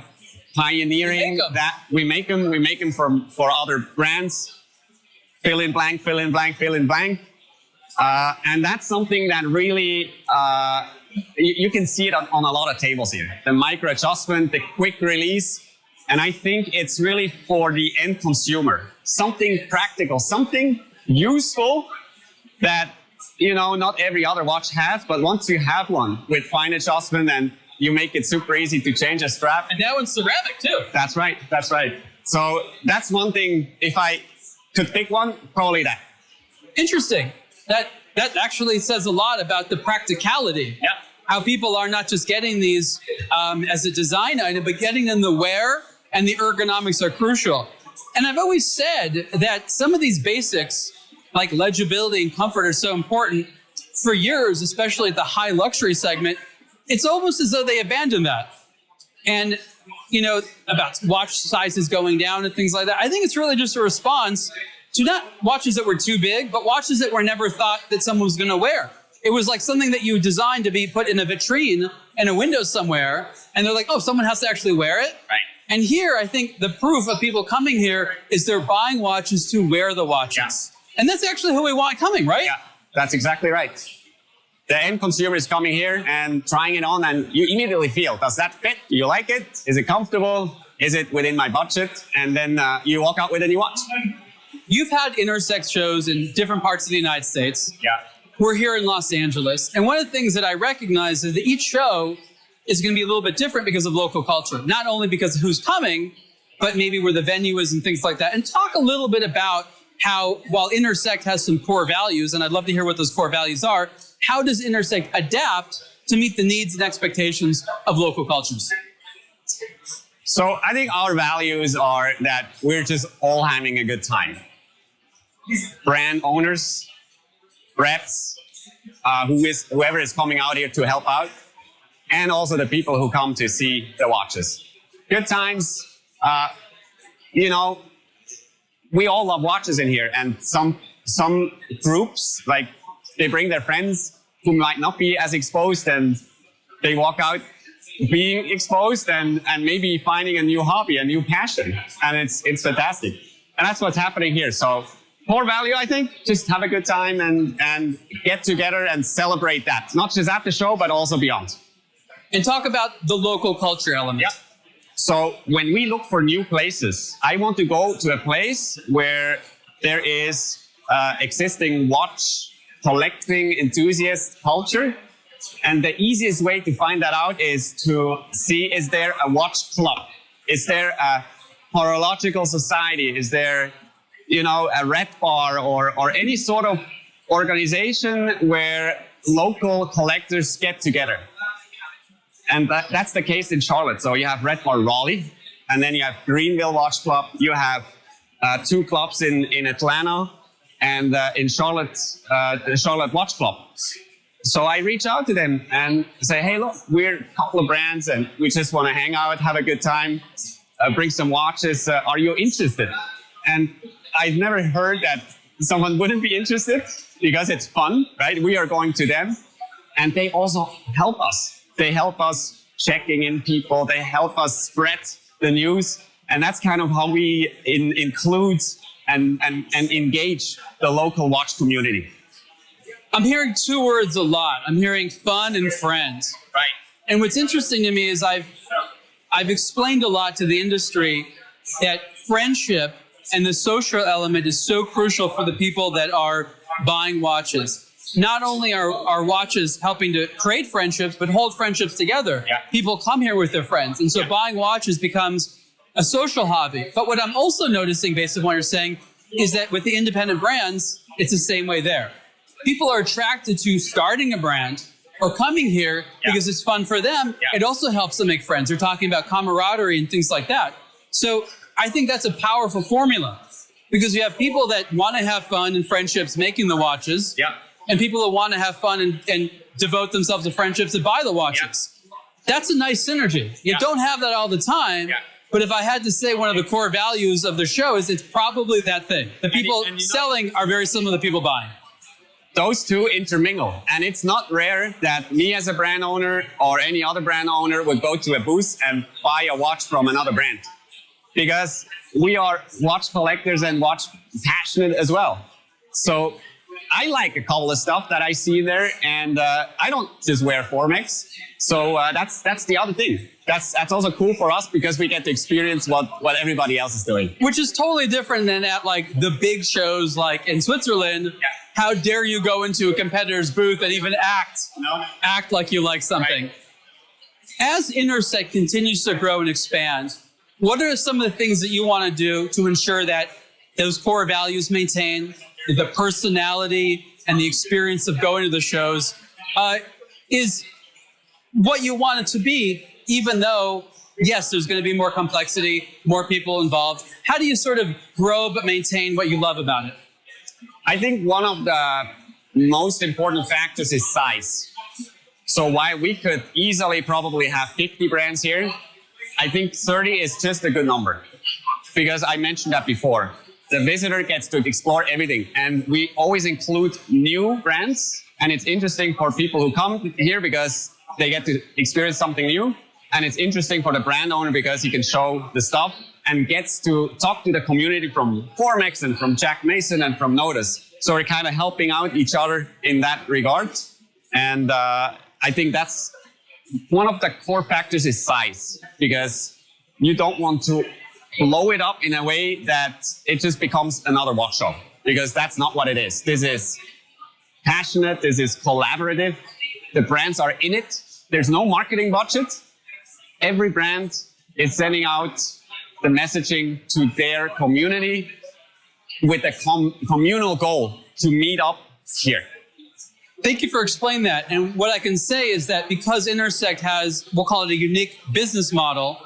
pioneering that. We make them for other brands. Fill in blank, fill in blank, fill in blank. And that's something that really, you can see it on a lot of tables here. The micro adjustment, the quick release. And I think it's really for the end consumer. Something practical, something useful that, you know, not every other watch has, but once you have one with fine adjustment and you make it super easy to change a strap. And now in ceramic too. That's right, that's right. So that's one thing, if I could pick one, probably that. Interesting. That actually says a lot about the practicality. Yeah. How people are not just getting these as a design item, but getting them to wear, and the ergonomics are crucial. And I've always said that some of these basics, like legibility and comfort, are so important. For years, especially at the high luxury segment, it's almost as though they abandoned that. And, you know, about watch sizes going down and things like that. I think it's really just a response to not watches that were too big, but watches that were never thought that someone was going to wear. It was like something that you designed to be put in a vitrine in a window somewhere. And they're like, oh, someone has to actually wear it. Right. And here, I think the proof of people coming here is they're buying watches to wear the watches. Yeah. And that's actually who we want coming, right? Yeah, that's exactly right. The end consumer is coming here and trying it on, and you immediately feel, does that fit? Do you like it? Is it comfortable? Is it within my budget? And then you walk out with a new watch. You've had Intersect shows in different parts of the United States. Yeah. We're here in Los Angeles. And one of the things that I recognize is that each show is going to be a little bit different because of local culture. Not only because of who's coming, but maybe where the venue is and things like that. And talk a little bit about how, while Intersect has some core values, and I'd love to hear what those core values are, how does Intersect adapt to meet the needs and expectations of local cultures? So I think our values are that we're just all having a good time. Brand owners, reps, whoever is coming out here to help out, and also the people who come to see the watches. Good times. You know, we all love watches in here, and some groups, like, they bring their friends who might not be as exposed, and they walk out being exposed and maybe finding a new hobby, a new passion, and it's fantastic. And that's what's happening here. So core value, I think, just have a good time and get together and celebrate that, not just at the show, but also beyond. And talk about the local culture element. Yeah. So when we look for new places, I want to go to a place where there is existing watch collecting enthusiast culture. And the easiest way to find that out is to see, is there a watch club? Is there a horological society? Is there, you know, a red bar or any sort of organization where local collectors get together? And that's the case in Charlotte. So you have Red Bar Raleigh, and then you have Greenville Watch Club. You have 2 clubs in Atlanta, and in Charlotte, the Charlotte Watch Club. So I reach out to them and say, hey, look, we're a couple of brands, and we just want to hang out, have a good time, bring some watches. Are you interested? And I've never heard that someone wouldn't be interested, because it's fun, right? We are going to them, and they also help us. They help us checking in people. They help us spread the news. And that's kind of how we include and engage the local watch community. I'm hearing 2 words a lot. I'm hearing fun and friends. Right. And what's interesting to me is I've explained a lot to the industry that friendship and the social element is so crucial for the people that are buying watches. Not only are watches helping to create friendships, but hold friendships together. Yeah. People come here with their friends. And so buying watches becomes a social hobby. But what I'm also noticing, based on what you're saying, is that with the independent brands, it's the same way there. People are attracted to starting a brand or coming here because it's fun for them. It also helps them make friends. They're talking about camaraderie and things like that. So I think that's a powerful formula, because you have people that want to have fun and friendships making the watches. Yeah. And people that want to have fun and devote themselves to friendships that buy the watches. Yeah. That's a nice synergy. You don't have that all the time. Yeah. But if I had to say one of the core values of the show is, it's probably that thing. The people selling are very similar to the people buying. Those two intermingle. And it's not rare that me as a brand owner or any other brand owner would go to a booth and buy a watch from another brand. Because we are watch collectors and watch passionate as well. So I like a couple of stuff that I see there, and I don't just wear Formex. So that's the other thing. That's also cool for us, because we get to experience what everybody else is doing. Which is totally different than at like the big shows like in Switzerland. Yeah. How dare you go into a competitor's booth and even act like you like something. Right. As Intersect continues to grow and expand, what are some of the things that you want to do to ensure that those core values maintain, the personality and the experience of going to the shows is what you want it to be, even though, yes, there's going to be more complexity, more people involved. How do you sort of grow but maintain what you love about it? I think one of the most important factors is size. So while we could easily probably have 50 brands here, I think 30 is just a good number, because I mentioned that before. The visitor gets to explore everything, and we always include new brands, and it's interesting for people who come here because they get to experience something new, and it's interesting for the brand owner because he can show the stuff and gets to talk to the community from Formex and from Jack Mason and from Nodus. So we're kind of helping out each other in that regard, and I think that's one of the core factors is size, because you don't want to blow it up in a way that it just becomes another watch shop, because that's not what it is. This is passionate, this is collaborative. The brands are in it. There's no marketing budget. Every brand is sending out the messaging to their community with a communal goal to meet up here. Thank you for explaining that. And what I can say is that because Intersect has, we'll call it a unique business model,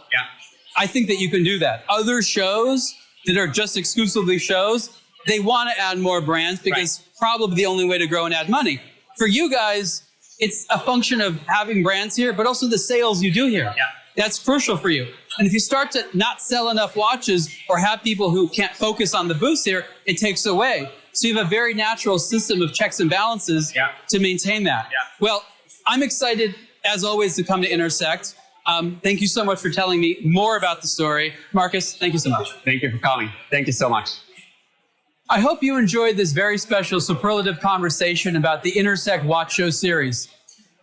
I think that you can do that. Other shows that are just exclusively shows, they want to add more brands because probably the only way to grow and add money. For you guys, it's a function of having brands here, but also the sales you do here. Yeah. That's crucial for you. And if you start to not sell enough watches or have people who can't focus on the booths here, it takes away. So you have a very natural system of checks and balances to maintain that. Yeah. Well, I'm excited, as always, to come to Intersect. Thank you so much for telling me more about the story. Marcus, thank you so much. Thank you for coming. Thank you so much. I hope you enjoyed this very special Superlative conversation about the Intersect Watch Show series.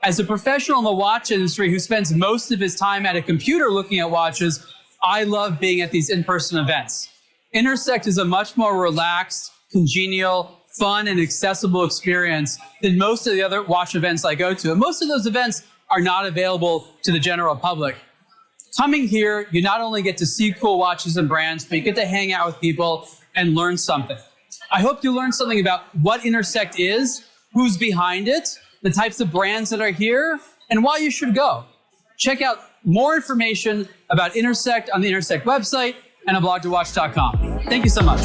As a professional in the watch industry who spends most of his time at a computer looking at watches, I love being at these in-person events. Intersect is a much more relaxed, congenial, fun, and accessible experience than most of the other watch events I go to. And most of those events are not available to the general public. Coming here, you not only get to see cool watches and brands, but you get to hang out with people and learn something. I hope you learned something about what Intersect is, who's behind it, the types of brands that are here, and why you should go. Check out more information about Intersect on the Intersect website and aBlogtoWatch.com. Thank you so much.